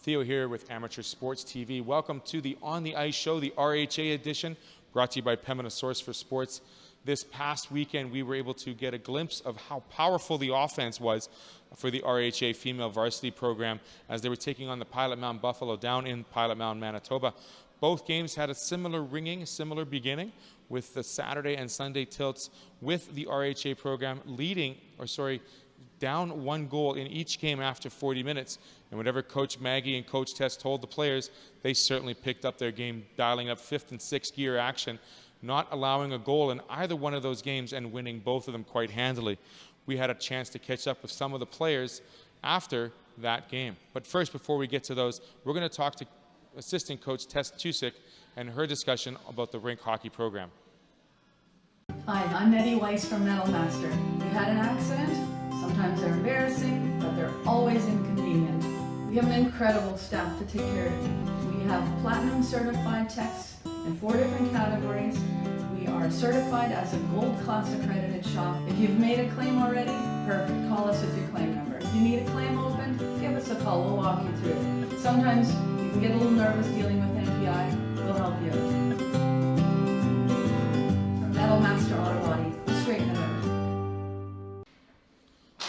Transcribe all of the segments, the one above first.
Theo here with Amateur Sports TV. Welcome to the On the Ice show, the RHA edition, brought to you by Pembina Source for Sports. This past weekend, we were able to get a glimpse of how powerful the offense was for the RHA female varsity program as they were taking on the Pilot Mound Buffalo down in Pilot Mound, Manitoba. Both games had a similar ringing, similar beginning, with the Saturday and Sunday tilts with the RHA program down 1 goal in each game after 40 minutes. And whatever Coach Maggie and Coach Tess told the players, they certainly picked up their game, dialing up 5th and 6th gear action, not allowing a goal in either one of those games and winning both of them quite handily. We had a chance to catch up with some of the players after that game. But first, before we get to those, we're going to talk to assistant coach Tess Dusik and her discussion about the RINK hockey program. Hi, I'm Eddie Weiss from Metalmaster. You had an accident? Sometimes they're embarrassing, but they're always inconvenient. We have an incredible staff to take care of you. We have platinum certified techs in 4 different categories. We are certified as a gold class accredited shop. If you've made a claim already, perfect. Call us with your claim number. If you need a claim opened, give us a call. We'll walk you through it. Sometimes you can get a little nervous dealing with NPI. We'll help you out. From Metalmaster Auto Body, straighten it out.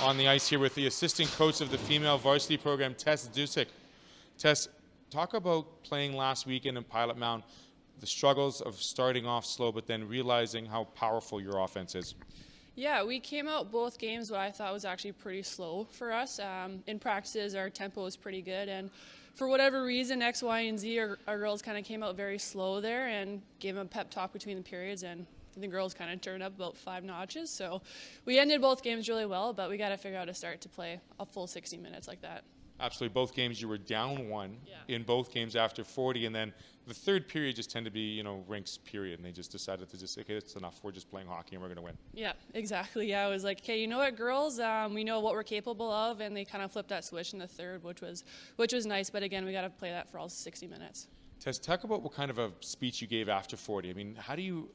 On the ice here with the assistant coach of the female varsity program, Tess Dusik. Tess, talk about playing last weekend in Pilot Mound, the struggles of starting off slow, but then realizing how powerful your offense is. Yeah, we came out both games what I thought was actually pretty slow for us. In practices, our tempo was pretty good, and for whatever reason, X, Y, and Z, our girls kind of came out very slow there and gave them a pep talk between the periods, and the girls kind of turned up about 5 notches. So we ended both games really well, but we got to figure out a start to play a full 60 minutes like that. Absolutely. Both games you were down 1 in both games after 40, and then the third period just tended to be, RINK's period, and they just decided to say, okay, that's enough. We're just playing hockey and we're going to win. Yeah, exactly. Yeah, I was like, okay, you know what, girls, we know what we're capable of, and they kind of flipped that switch in the third, which was nice. But again, we got to play that for all 60 minutes. Tess, talk about what kind of a speech you gave after 40. I mean, how do you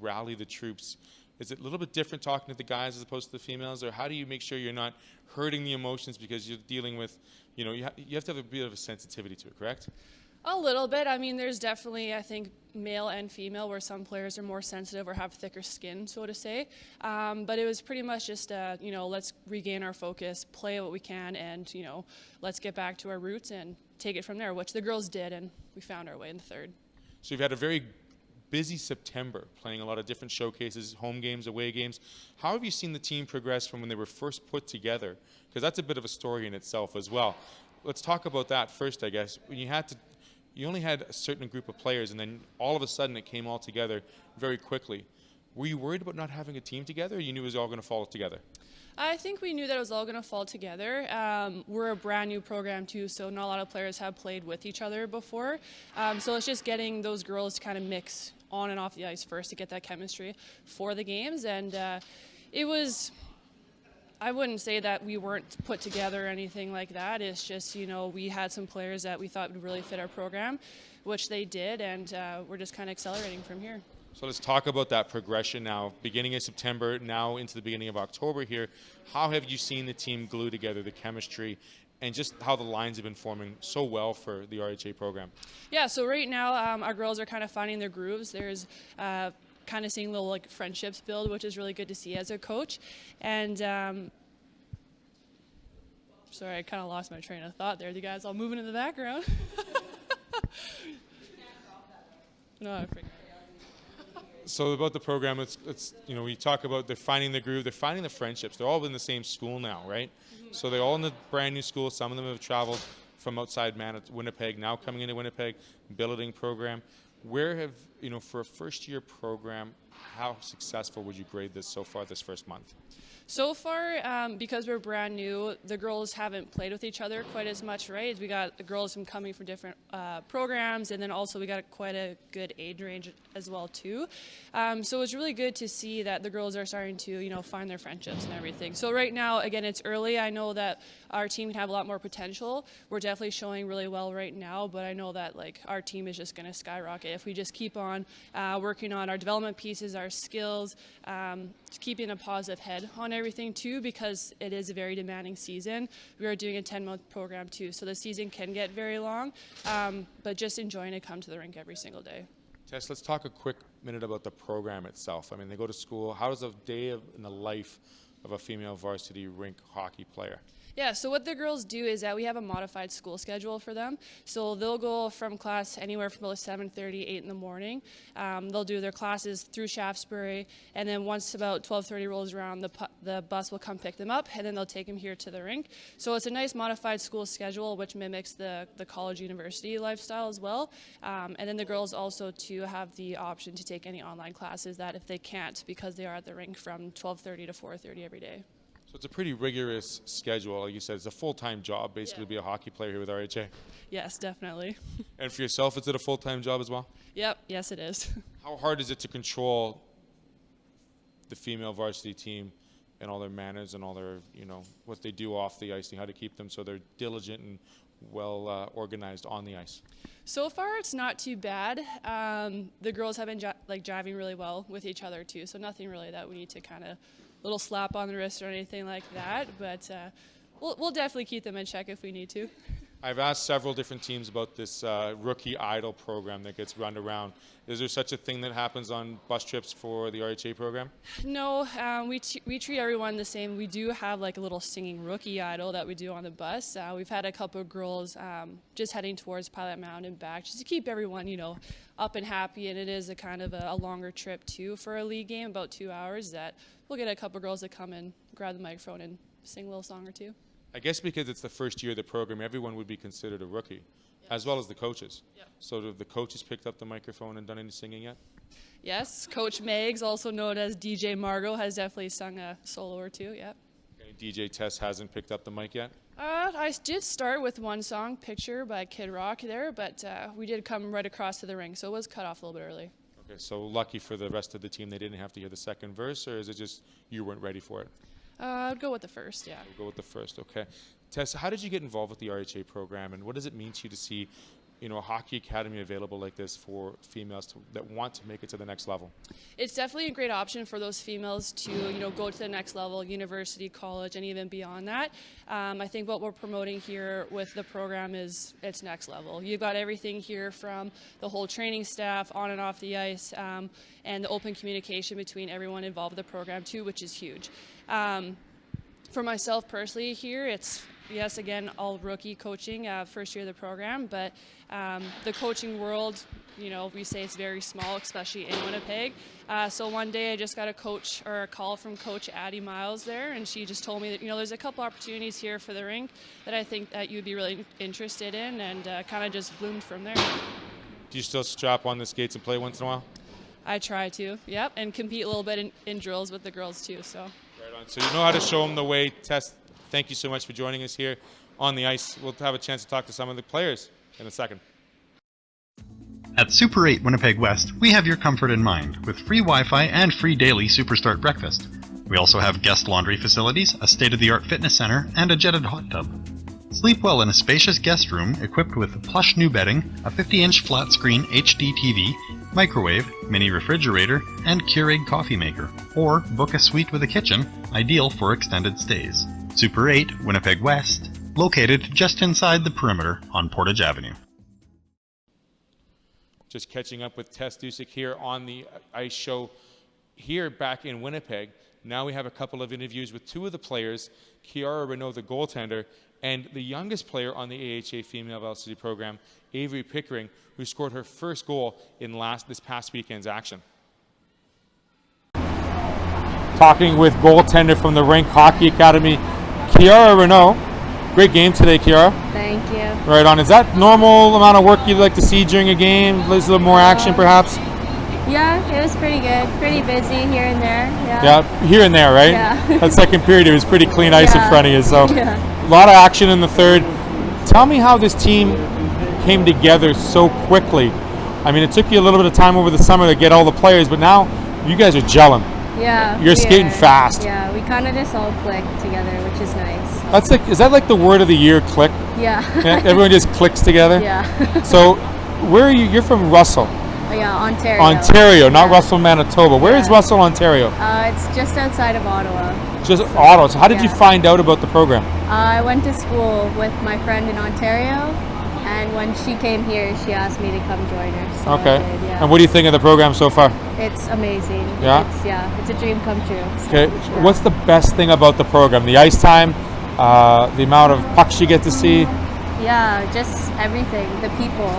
rally the troops? Is it a little bit different talking to the guys as opposed to the females, or how do you make sure you're not hurting the emotions because you're dealing with, you have to have a bit of a sensitivity to it, correct? A little bit. I mean, there's definitely, I think, male and female where some players are more sensitive or have thicker skin, so to say. But it was pretty much just, let's regain our focus, play what we can, and, let's get back to our roots and take it from there, which the girls did, and we found our way in the third. So you've had a very busy September, playing a lot of different showcases, home games, away games. How have you seen the team progress from when they were first put together? Because that's a bit of a story in itself as well. Let's talk about that first, I guess. When you only had a certain group of players, and then all of a sudden it came all together very quickly. Were you worried about not having a team together, or you knew it was all going to fall together? I think we knew that it was all going to fall together. We're a brand new program too, so not a lot of players have played with each other before. So it's just getting those girls to kind of mix on and off the ice first to get that chemistry for the games. And it was, I wouldn't say that we weren't put together or anything like that. It's just, we had some players that we thought would really fit our program, which they did, and we're just kind of accelerating from here. So let's talk about that progression now. Beginning of September, now into the beginning of October here. How have you seen the team glue together, the chemistry, and just how the lines have been forming so well for the RHA program? Yeah, so right now our girls are kind of finding their grooves. There's kind of seeing little friendships build, which is really good to see as a coach. And sorry, I kind of lost my train of thought there. You guys all moving in the background. No, I figured. So about the program, it's we talk about they're finding the groove, they're finding the friendships. They're all in the same school now, right? Mm-hmm. So they're all in the brand new school. Some of them have traveled from outside Winnipeg, now coming into Winnipeg, billeting program. Where have, for a first-year program, how successful would you grade this so far this first month? So far, because we're brand new, the girls haven't played with each other quite as much, right? We got the girls coming from different programs, and then also we got quite a good age range as well too. So it's really good to see that the girls are starting to, find their friendships and everything. So right now, again, it's early. I know that our team can have a lot more potential. We're definitely showing really well right now, but I know that our team is just going to skyrocket if we just keep on working on our development pieces enhances our skills, keeping a positive head on everything too, because it is a very demanding season. We are doing a 10-month program too, so the season can get very long, but just enjoying to come to the rink every single day. Tess, let's talk a quick minute about the program itself. I mean, they go to school. How does a day in the life of a female varsity rink hockey player? Yeah, so what the girls do is that we have a modified school schedule for them. So they'll go from class anywhere from about 7:30, 8 in the morning. They'll do their classes through Shaftesbury, and then once about 12:30 rolls around, the bus will come pick them up, and then they'll take them here to the rink. So it's a nice modified school schedule, which mimics the college university lifestyle as well. And then the girls also too have the option to take any online classes that if they can't, because they are at the rink from 12:30 to 4:30 every day. So it's a pretty rigorous schedule. Like you said, it's a full-time job, basically, to be a hockey player here with RHA. Yes, definitely. And for yourself, is it a full-time job as well? Yep, yes it is. How hard is it to control the female varsity team and all their manners and all their, what they do off the ice and how to keep them so they're diligent and well organized on the ice? So far, it's not too bad. The girls have been jiving really well with each other too, so nothing really that we need to kind of little slap on the wrist or anything like that, but we'll definitely keep them in check if we need to. I've asked several different teams about this rookie idol program that gets run around. Is there such a thing that happens on bus trips for the RHA program? No, we treat everyone the same. We do have like a little singing rookie idol that we do on the bus. We've had a couple of girls just heading towards Pilot Mound and back, just to keep everyone, up and happy. And it is a kind of a longer trip too for a league game, about 2 hours. That we'll get a couple of girls to come and grab the microphone and sing a little song or two. I guess because it's the first year of the program, everyone would be considered a rookie, as well as the coaches. Yep. So have the coaches picked up the microphone and done any singing yet? Yes, Coach Megs, also known as DJ Margot, has definitely sung a solo or two, yep. Okay, DJ Tess hasn't picked up the mic yet? I did start with one song, Picture by Kid Rock there, but we did come right across to the ring, so it was cut off a little bit early. Okay, so lucky for the rest of the team, they didn't have to hear the second verse, or is it just you weren't ready for it? I'd go with the first, yeah. We'll go with the first, okay. Tess, how did you get involved with the RHA program, and what does it mean to you to see, a hockey academy available like this for females that want to make it to the next level? It's definitely a great option for those females to, go to the next level, university, college, and even beyond that. I think what we're promoting here with the program is it's next level. You've got everything here from the whole training staff on and off the ice, and the open communication between everyone involved with the program too, which is huge. For myself personally here, it's, yes, again, all rookie coaching, first year of the program, but the coaching world, we say it's very small, especially in Winnipeg. So one day I just got a call from Coach Addie Miles there, and she just told me that, there's a couple opportunities here for the rink that I think that you'd be really interested in, and kind of just bloomed from there. Do you still strap on the skates and play once in a while? I try to, yep, and compete a little bit in drills with the girls too, so. Right on. So you know how to show them the way. Tess, thank you so much for joining us here on the ice. We'll have a chance to talk to some of the players in a second. At Super 8 Winnipeg West, we have your comfort in mind with free Wi-Fi and free daily Superstart breakfast. We also have guest laundry facilities, a state-of-the-art fitness center, and a jetted hot tub. Sleep well in a spacious guest room equipped with plush new bedding, a 50-inch flat-screen HD TV, microwave, mini refrigerator, and Keurig coffee maker. Or book a suite with a kitchen, ideal for extended stays. Super 8 Winnipeg West, located just inside the perimeter on Portage Avenue. Just catching up with Tess Dusik here on the ice show here back in Winnipeg. Now we have a couple of interviews with two of the players, Kiara, Renaud, the goaltender, and the youngest player on the AHA female varsity program, Avery Pickering, who scored her first goal in this past weekend's action. Talking with goaltender from the RINK Hockey Academy, Kiara Renaud. Great game today, Kiara. Thank you. Right on. Is that normal amount of work you'd like to see during a game? A little more action, perhaps? Yeah, it was pretty good. Pretty busy here and there. Yeah, here and there, right? Yeah. That second period, it was pretty clean ice in front of you. So yeah. A lot of action in the third. Tell me how this team came together so quickly. I mean, it took you a little bit of time over the summer to get all the players, but now you guys are gelling. Yeah. You're skating fast. Yeah, we kind of just all clicked together, which is nice. That's like, is that like the word of the year, click? Yeah. Everyone just clicks together? Yeah. So, where are you? You're from Russell. Yeah, Ontario. Ontario, not Yeah. Russell, Manitoba. Where is Yeah. Russell, Ontario? It's just outside of Ottawa. Just Ottawa. So how did you Yeah. find out about the program? I went to school with my friend in Ontario, and when she came here, she asked me to come join her. So Okay. I did, yeah. And what do you think of the program so far? It's amazing. Yeah? It's a dream come true. So, Okay. yeah. What's the best thing about the program? The ice time, the amount of pucks you get to see. Yeah, just everything. The people.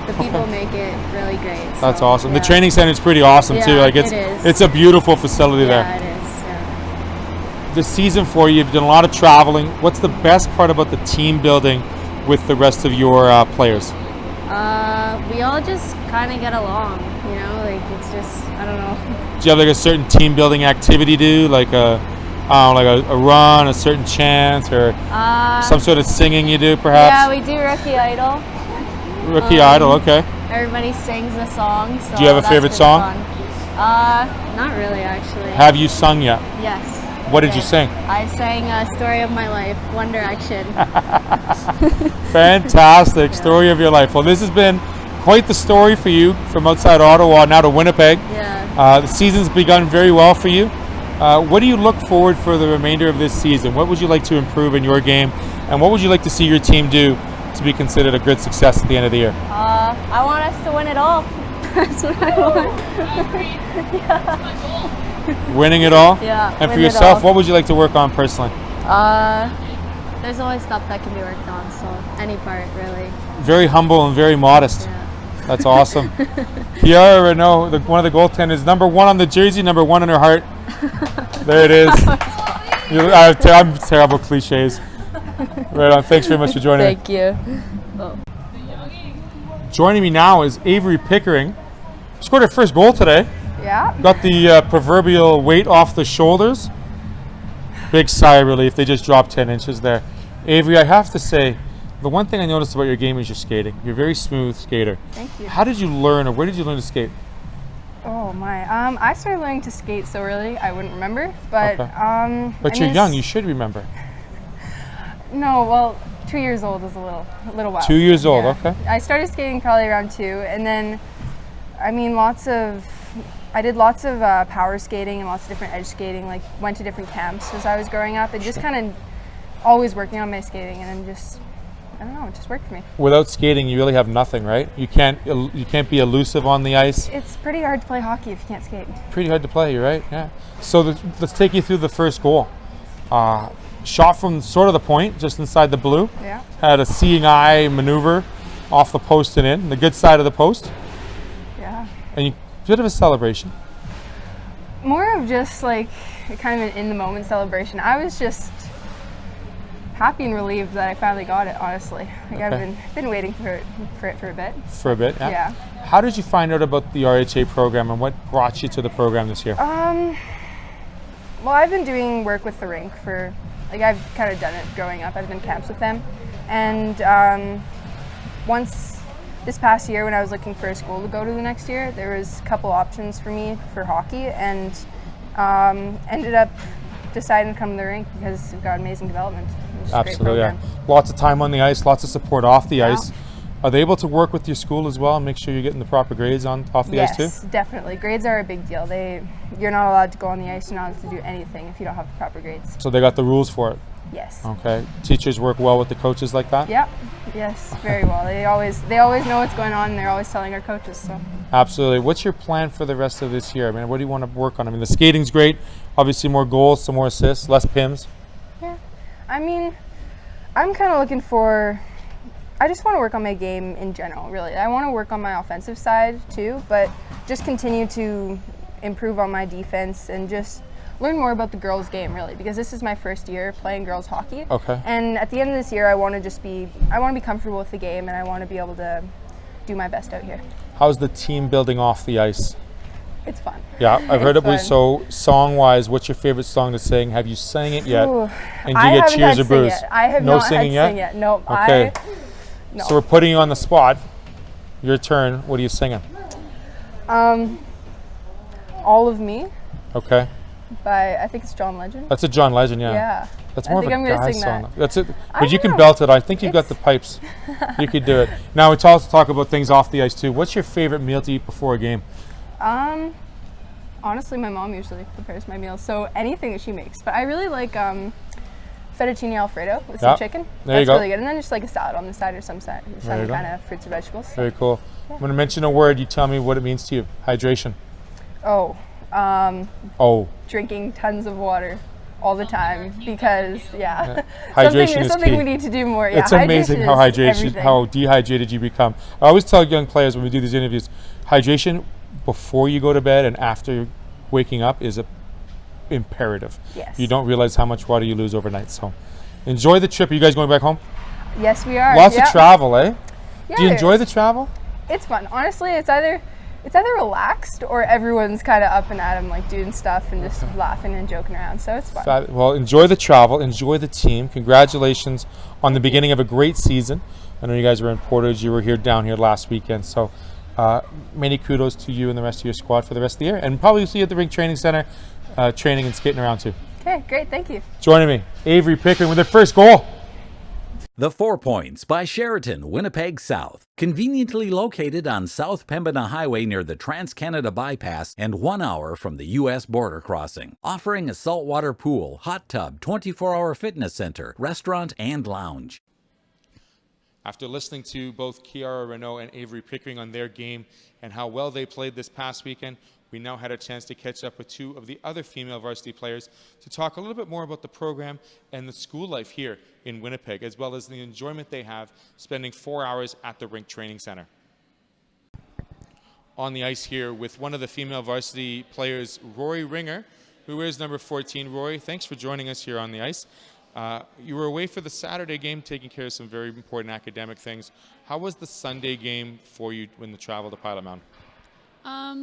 The people make it really great. That's so, awesome. yeah. The training center is pretty awesome too. Yeah, Like it is. it's a beautiful facility Yeah, there. it is. Yeah. The season for you, you've done a lot of traveling. What's the best part about the team building with the rest of your players? We all just kind of get along, you know, like it's just, I don't know. Do you have like a certain team building activity to do, like a run, a certain chant, or some sort of singing you do, perhaps? Yeah, we do Rookie Idol. Rookie Idol, okay. Everybody sings the song. So Do you have a that's favorite been song? Fun. Not really, actually. Have you sung yet? Yes. What did you sing? I sang Story of My Life, One Direction. Fantastic. Story of your life. Well, this has been quite the story for you from outside Ottawa now to Winnipeg. Yeah. The season's begun very well for you. What do you look forward for the remainder of this season? What would you like to improve in your game? And what would you like to see your team do to be considered a good success at the end of the year? I want us to win it all. That's what I want. Winning it all? Yeah, And for win it yourself, all. what would you like to work on personally? There's always stuff that can be worked on, so any part, really. Very humble and very modest. Yeah. That's awesome. Kiara Renaud, one of the goaltenders, number 1 on the jersey, number 1 in her heart. There it is. I'm terrible cliches. Right on. Thanks very much for joining me. Thank you. Joining me now is Avery Pickering. Scored her first goal today. Yeah. Got the proverbial weight off the shoulders. Big sigh of relief. They just dropped 10 inches there. Avery, I have to say, the one thing I noticed about your game is your skating. You're a very smooth skater. Thank you. How did you learn, or where did you learn to skate? Oh my. I started learning to skate so early I wouldn't remember, but Okay. I But you're mean, young. You should remember. No, well, 2 years old is a little while. 2 years old. Yeah. Okay. I started skating probably around 2, and then, I mean, I did lots of power skating and lots of different edge skating. Like, went to different camps as I was growing up, and just kind of always working on my skating, and then just, I don't know, it just worked for me. Without skating, you really have nothing, right? You can't be elusive on the ice. It's pretty hard to play hockey if you can't skate. Pretty hard to play, you're right. Yeah. So let's take you through the first goal. Shot from sort of the point, just inside the blue. Yeah. Had a seeing eye maneuver off the post and in, the good side of the post. Yeah. And bit of a celebration. More of just like kind of an in the moment celebration. I was just happy and relieved that I finally got it, honestly. Like Okay. I've been waiting for it for a bit. For a bit, yeah. Yeah. How did you find out about the RHA program, and what brought you to the program this year? Well, I've been doing work with the RINK for, like, I've kind of done it growing up. I've been camps with them. And once this past year, when I was looking for a school to go to the next year, there was a couple options for me for hockey, and ended up deciding to come to the RINK because we've got amazing development. It's just a great Absolutely, yeah. program. Lots of time on the ice, lots of support off the Yeah. ice. Are they able to work with your school as well and make sure you're getting the proper grades off the ice too? Yes, definitely. Grades are a big deal. You're not allowed to go on the ice. You're not allowed to do anything if you don't have the proper grades. So they got the rules for it. Yes. Okay. Teachers work well with the coaches like that? Yep. Yes, very well. They always know what's going on, and they're always telling our coaches. So. Absolutely. What's your plan for the rest of this year? I mean, what do you want to work on? I mean, the skating's great. Obviously, more goals, some more assists, less PIMs. Yeah. I mean, I'm kind of looking for. I just want to work on my game in general, really. I want to work on my offensive side too, but just continue to improve on my defense and just learn more about the girls' game, really, because this is my first year playing girls hockey. Okay. And at the end of this year, I want to be comfortable with the game, and I want to be able to do my best out here. How's the team building off the ice? It's fun. Yeah, I've heard it It's was. fun. So, song-wise, what's your favorite song to sing? Have you sang it yet? Ooh, And do I you get haven't cheers had or sing boos? yet. I have No not singing had yet? sing yet. No. Okay. No. So we're putting you on the spot. Your turn. What are you singing? All of Me Okay. by, I think it's John Legend. That's a John Legend, yeah. Yeah. That's I more of think a I'm gonna guy sing song. that. That's it. I But you don't can know. belt it. I think you've got the pipes. You could do it. Now we also talk about things off the ice too. What's your favorite meal to eat before a game? Honestly, my mom usually prepares my meals, so anything that she makes. But I really like fettuccine alfredo with some chicken. There you That's go. really good. And then just like a salad on the side or some There you kind go. of fruits or vegetables. Very cool. I'm going to mention a word. You tell me what it means to you. Hydration. Oh, Oh. drinking tons of water all the time because Hydration is something key. we need to do more. Yeah, It's amazing how everything. how dehydrated you become. I always tell young players when we do these interviews, hydration before you go to bed and after waking up is imperative. Yes. You don't realize how much water you lose overnight. So enjoy the trip. Are you guys going back home? Yes, we are. Lots of travel, eh? Yeah, Do you enjoy the travel? It's fun. Honestly, it's either relaxed or everyone's kind of up and at 'em, like doing stuff and just laughing and joking around. So it's fun. Well, enjoy the travel. Enjoy the team. Congratulations on the beginning of a great season. I know you guys were in Portage. You were down here last weekend. So many kudos to you and the rest of your squad for the rest of the year. And probably see you at the RINK Training Centre training and skating around too. Okay, great. Thank you. Joining me, Avery Pickering with their first goal. The 4 Points by Sheraton, Winnipeg South. Conveniently located on South Pembina Highway near the Trans-Canada Bypass and 1 hour from the U.S. border crossing. Offering a saltwater pool, hot tub, 24-hour fitness center, restaurant, and lounge. After listening to both Kiara, Renaud, and Avery Pickering on their game and how well they played this past weekend, we now had a chance to catch up with 2 of the other female varsity players to talk a little bit more about the program and the school life here in Winnipeg, as well as the enjoyment they have spending 4 hours at the RINK Training Centre. On the ice here with one of the female varsity players, Rorie Ringor, who wears number 14. Rorie, thanks for joining us here on the ice. You were away for the Saturday game, taking care of some very important academic things. How was the Sunday game for you when the travel to Pilot Mound?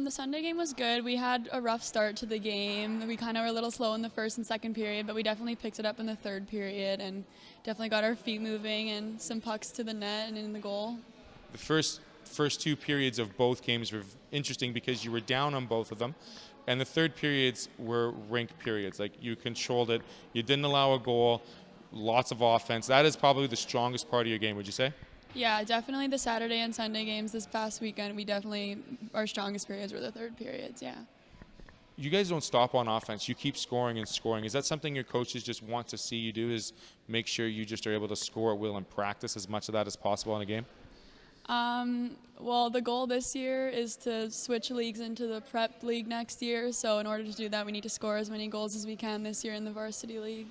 The Sunday game was good. We had a rough start to the game. We kind of were a little slow in the first and second period, but we definitely picked it up in the third period and definitely got our feet moving and some pucks to the net and in the goal. The first 2 periods of both games were interesting because you were down on both of them, and the third periods were rink periods. Like, you controlled it, you didn't allow a goal, lots of offense. That is probably the strongest part of your game, would you say? Yeah, definitely the Saturday and Sunday games this past weekend, our strongest periods were the third periods, yeah. You guys don't stop on offense. You keep scoring and scoring. Is that something your coaches just want to see you do, is make sure you just are able to score at will and practice as much of that as possible in a game? Well, the goal this year is to switch leagues into the prep league next year. So in order to do that, we need to score as many goals as we can this year in the varsity league.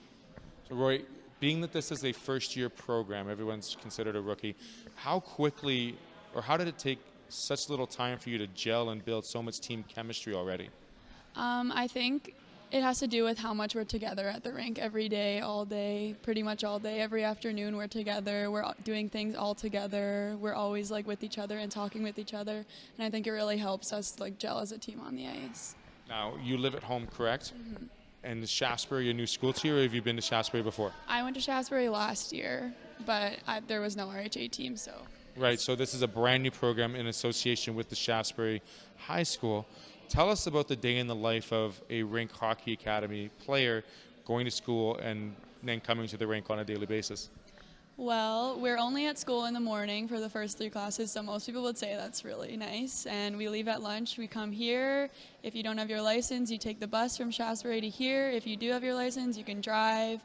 So Roy, being that this is a first-year program, everyone's considered a rookie, how quickly or how did it take such little time for you to gel and build so much team chemistry already? I think it has to do with how much we're together at the rink every day, all day, pretty much all day. Every afternoon we're together. We're doing things all together. We're always like with each other and talking with each other. And I think it really helps us like gel as a team on the ice. Now, you live at home, correct? Mm-hmm. And is Shaftesbury a new school to you, or have you been to Shaftesbury before? I went to Shaftesbury last year, but there was no RHA team, so. Right, so this is a brand new program in association with the Shaftesbury High School. Tell us about the day in the life of a RINK Hockey Academy player going to school and then coming to the rink on a daily basis. Well, we're only at school in the morning for the first 3 classes, so most people would say that's really nice. And we leave at lunch, we come here. If you don't have your license, you take the bus from Shaftesbury to here. If you do have your license, you can drive.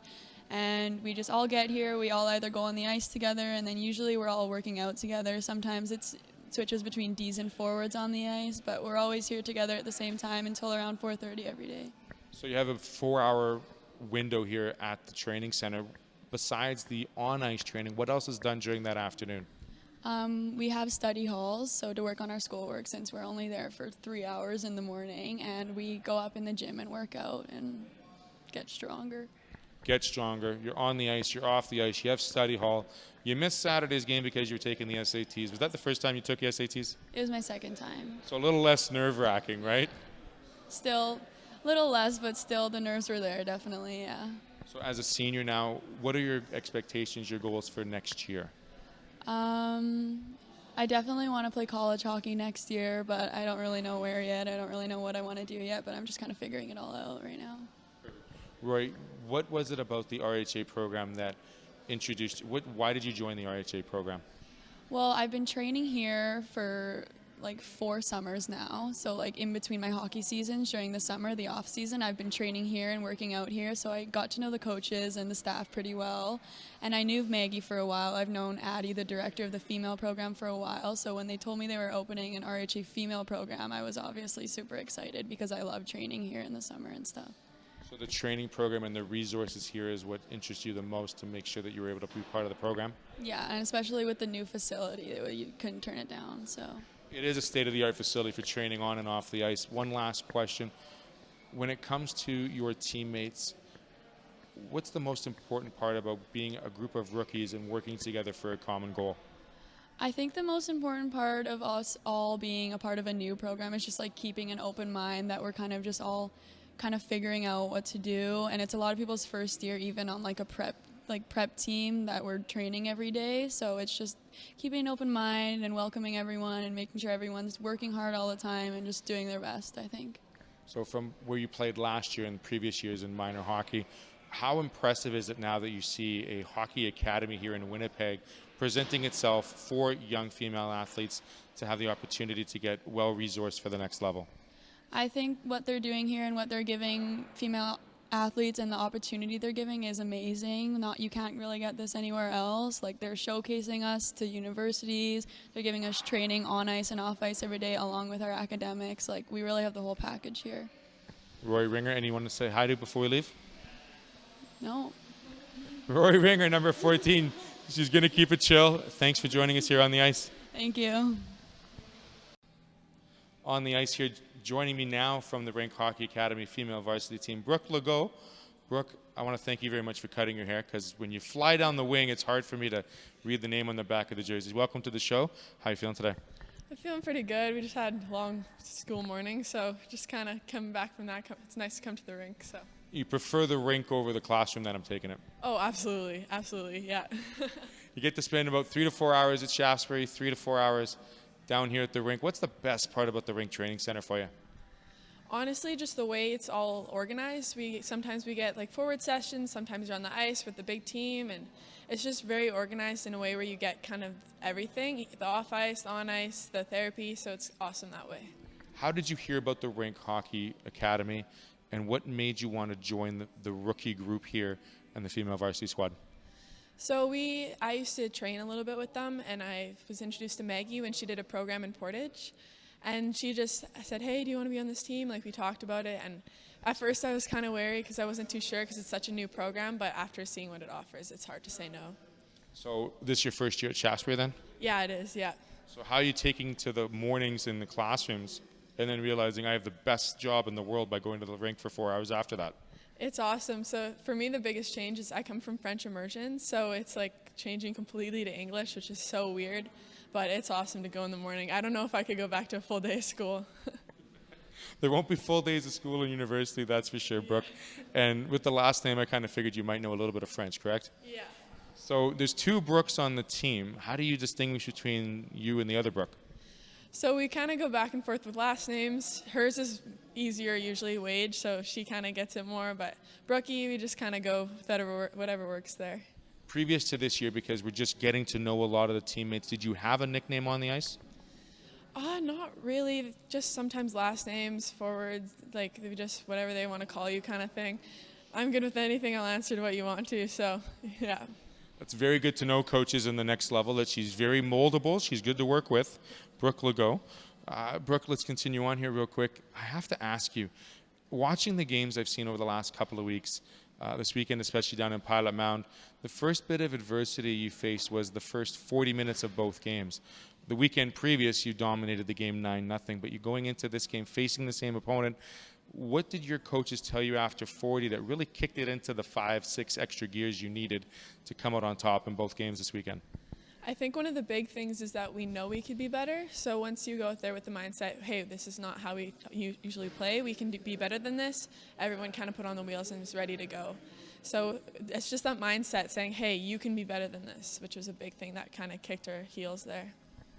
And we just all get here, we all either go on the ice together, and then usually we're all working out together. Sometimes it switches between Ds and forwards on the ice, but we're always here together at the same time until around 4:30 every day. So you have a 4-hour window here at the training center. Besides the on-ice training, what else is done during that afternoon? We have study halls, so to work on our schoolwork, since we're only there for 3 hours in the morning, and we go up in the gym and work out and get stronger. Get stronger. You're on the ice, you're off the ice, you have study hall. You missed Saturday's game because you were taking the SATs. Was that the first time you took the SATs? It was my second time. So a little less nerve-wracking, right? Still, a little less, but still the nerves were there, definitely, yeah. So as a senior now, what are your expectations, your goals for next year? I definitely want to play college hockey next year, but I don't really know where yet. I don't really know what I want to do yet, but I'm just kind of figuring it all out right now. Roy, What was it about the RHA program that introduced you? Why did you join the RHA program? Well, I've been training here for like 4 summers now. So like in between my hockey seasons during the summer, the off season, I've been training here and working out here. So I got to know the coaches and the staff pretty well. And I knew Maggie for a while. I've known Addie, the director of the female program, for a while. So when they told me they were opening an RHA female program, I was obviously super excited because I love training here in the summer and stuff. So the training program and the resources here is what interests you the most to make sure that you were able to be part of the program? Yeah, and especially with the new facility, you couldn't turn it down. So. It is a state-of-the-art facility for training on and off the ice. One last question. When it comes to your teammates, what's the most important part about being a group of rookies and working together for a common goal? I think the most important part of us all being a part of a new program is just like keeping an open mind, that we're kind of just all kind of figuring out what to do. And it's a lot of people's first year even on like a prep team that we're training every day. So it's just keeping an open mind and welcoming everyone and making sure everyone's working hard all the time and just doing their best, I think. So from where you played last year and previous years in minor hockey, how impressive is it now that you see a hockey academy here in Winnipeg presenting itself for young female athletes to have the opportunity to get well-resourced for the next level? I think what they're doing here and what they're giving female athletes and the opportunity they're giving is amazing. You can't really get this anywhere else. Like, they're showcasing us to universities. They're giving us training on ice and off ice every day along with our academics. Like, we really have the whole package here. Rorie Ringor, anyone to say hi to before we leave? No. Rorie Ringor, number 14. She's going to keep it chill. Thanks for joining us here on the ice. Thank you. On the ice here, joining me now from the RINK Hockey Academy female varsity team, Brooke Legault. Brooke, I want to thank you very much for cutting your hair, because when you fly down the wing, it's hard for me to read the name on the back of the jerseys. Welcome to the show. How are you feeling today? I'm feeling pretty good. We just had a long school morning, so just kind of coming back from that. It's nice to come to the rink. So. You prefer the rink over the classroom, then I'm taking it? Oh, absolutely. Absolutely, yeah. You get to spend about 3 to 4 hours at Shaftesbury, 3 to 4 hours down here at the rink. What's the best part about the RINK Training Centre for you? Honestly, just the way it's all organized. Sometimes we get like forward sessions, sometimes you're on the ice with the big team, and it's just very organized in a way where you get kind of everything, the off ice, the on ice, the therapy, so it's awesome that way. How did you hear about the RINK Hockey Academy, and what made you want to join the rookie group here and the female varsity squad? So I used to train a little bit with them, and I was introduced to Maggie when she did a program in Portage. And she just said, hey, do you want to be on this team? Like, we talked about it. And at first I was kind of wary because I wasn't too sure because it's such a new program. But after seeing what it offers, it's hard to say no. So this is your first year at Shaftesbury then? Yeah, it is, yeah. So how are you taking to the mornings in the classrooms and then realizing I have the best job in the world by going to the rink for 4 hours after that? It's awesome. So for me, the biggest change is I come from French immersion. So it's like changing completely to English, which is so weird. But it's awesome to go in the morning. I don't know if I could go back to a full day of school. There won't be full days of school and university, that's for sure, Brooke. And with the last name, I kind of figured you might know a little bit of French, correct? Yeah. So there's 2 Brookes on the team. How do you distinguish between you and the other Brooke? So we kind of go back and forth with last names. Hers is easier, usually Wage, so she kind of gets it more. But Brookie, we just kind of go with whatever works there. Previous to this year, because we're just getting to know a lot of the teammates, did you have a nickname on the ice? Not really. Just sometimes last names, forwards, like just whatever they want to call you kind of thing. I'm good with anything. I'll answer to what you want to, so yeah. That's very good to know, coaches, in the next level, that she's very moldable. She's good to work with. Brooke Legault. Brooke, let's continue on here real quick. I have to ask you, watching the games I've seen over the last couple of weeks, this weekend, especially down in Pilot Mound, the first bit of adversity you faced was the first 40 minutes of both games. The weekend previous, you dominated the game 9-0, but you're going into this game facing the same opponent. What did your coaches tell you after 40 that really kicked it into the 5-6 extra gears you needed to come out on top in both games this weekend? I think one of the big things is that we know we could be better. So once you go out there with the mindset, hey, this is not how we usually play, we can be better than this, everyone kind of put on the wheels and is ready to go. So it's just that mindset saying, hey, you can be better than this, which was a big thing that kind of kicked our heels there.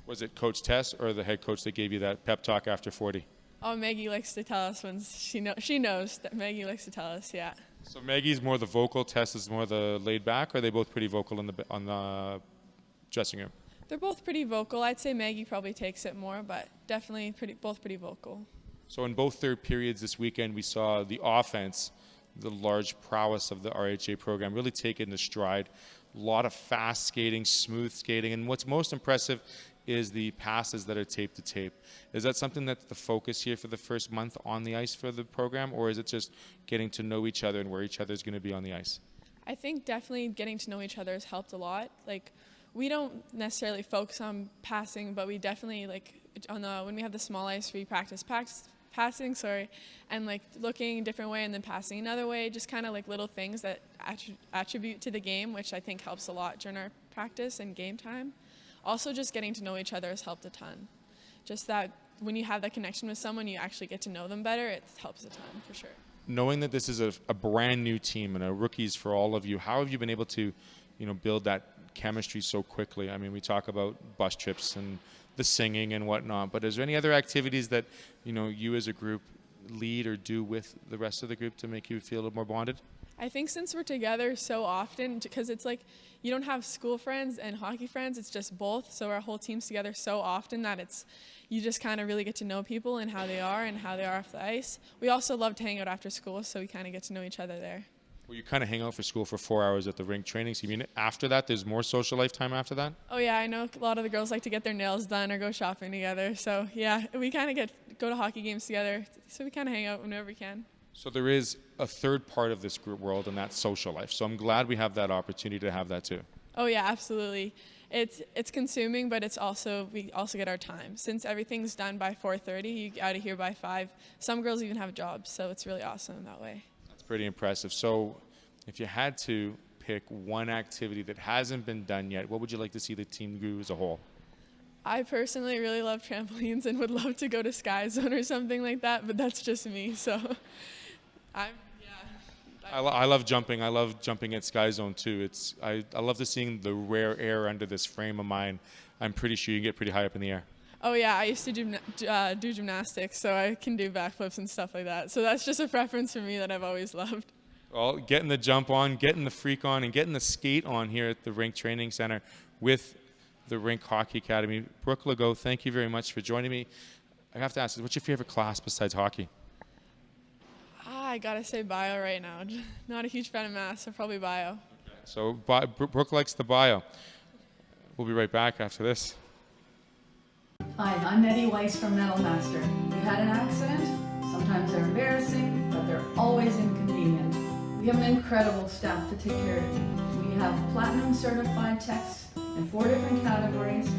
Was it Coach Tess or the head coach that gave you that pep talk after 40? Oh, Maggie likes to tell us when she knows that Maggie likes to tell us, yeah. So Maggie's more the vocal, Tess is more the laid back, or are they both pretty vocal on the dressing room? They're both pretty vocal. I'd say Maggie probably takes it more, but definitely both pretty vocal. So in both third periods this weekend, we saw the offense, the large prowess of the RHA program, really take it into stride. A lot of fast skating, smooth skating, and what's most impressive is the passes that are tape to tape. Is that something that's the focus here for the first month on the ice for the program, or is it just getting to know each other and where each other is going to be on the ice? I think definitely getting to know each other has helped a lot. Like, we don't necessarily focus on passing, but we definitely, like, when we have the small ice, we practice passing, and like looking a different way and then passing another way, just kind of like little things that attribute to the game, which I think helps a lot during our practice and game time. Also, just getting to know each other has helped a ton. Just that when you have that connection with someone, you actually get to know them better, it helps a ton for sure. Knowing that this is a brand new team and a rookies for all of you, how have you been able to, build that chemistry so quickly? I mean, we talk about bus trips and the singing and whatnot, but is there any other activities that, you as a group lead or do with the rest of the group to make you feel a little more bonded? I think since we're together so often, because it's like you don't have school friends and hockey friends, it's just both. So our whole team's together so often that you just kind of really get to know people and how they are off the ice. We also love to hang out after school, so we kind of get to know each other there. Well, you kind of hang out for school for 4 hours at the RINK training. So you mean after that, there's more social life time after that? Oh yeah, I know a lot of the girls like to get their nails done or go shopping together. So yeah, we kind of go to hockey games together. So we kind of hang out whenever we can. So there is a third part of this group world, and that's social life. So I'm glad we have that opportunity to have that too. Oh yeah, absolutely. It's consuming, but we also get our time. Since everything's done by 4:30, you get out of here by 5. Some girls even have jobs, so it's really awesome that way. That's pretty impressive. So if you had to pick one activity that hasn't been done yet, what would you like to see the team do as a whole? I personally really love trampolines and would love to go to Sky Zone or something like that, but that's just me. So I love jumping. I love jumping at Sky Zone too. I love seeing the rare air under this frame of mine. I'm pretty sure you can get pretty high up in the air. Oh yeah, I used to do gymnastics, so I can do backflips and stuff like that. So that's just a preference for me that I've always loved. Well, getting the jump on, getting the freak on, and getting the skate on here at the RINK Training Centre with the RINK Hockey Academy. Brooke Legault, thank you very much for joining me. I have to ask, what's your favorite class besides hockey? I gotta say bio right now. Not a huge fan of math, so probably bio. Okay. So Brooke likes the bio. We'll be right back after this. Hi, I'm Nettie Weiss from Metalmaster. You had an accident? Sometimes they're embarrassing, but they're always inconvenient. We have an incredible staff to take care of you. We have platinum certified techs in 4 different categories.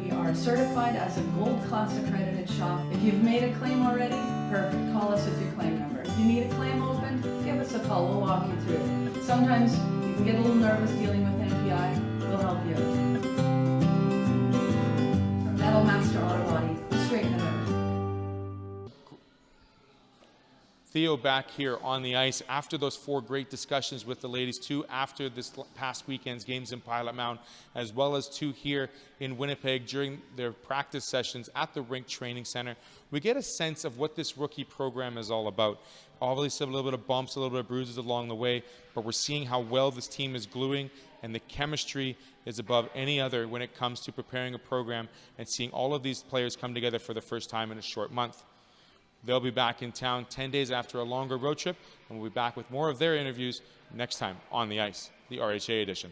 We are certified as a gold class accredited shop. If you've made a claim already, perfect. Call us with your claim number. If you need a claim opened, give us a call. We'll walk you through it. Sometimes you can get a little nervous dealing with NPI. We'll help you out. From Metalmaster Auto Body, straighten it out. Theo back here on the ice after those 4 great discussions with the ladies, 2 after this past weekend's games in Pilot Mound, as well as 2 here in Winnipeg during their practice sessions at the RINK Training Centre. We get a sense of what this rookie program is all about. Obviously, a little bit of bumps, a little bit of bruises along the way, but we're seeing how well this team is gluing, and the chemistry is above any other when it comes to preparing a program and seeing all of these players come together for the first time in a short month. They'll be back in town 10 days after a longer road trip, and we'll be back with more of their interviews next time on the ice, the RHA edition.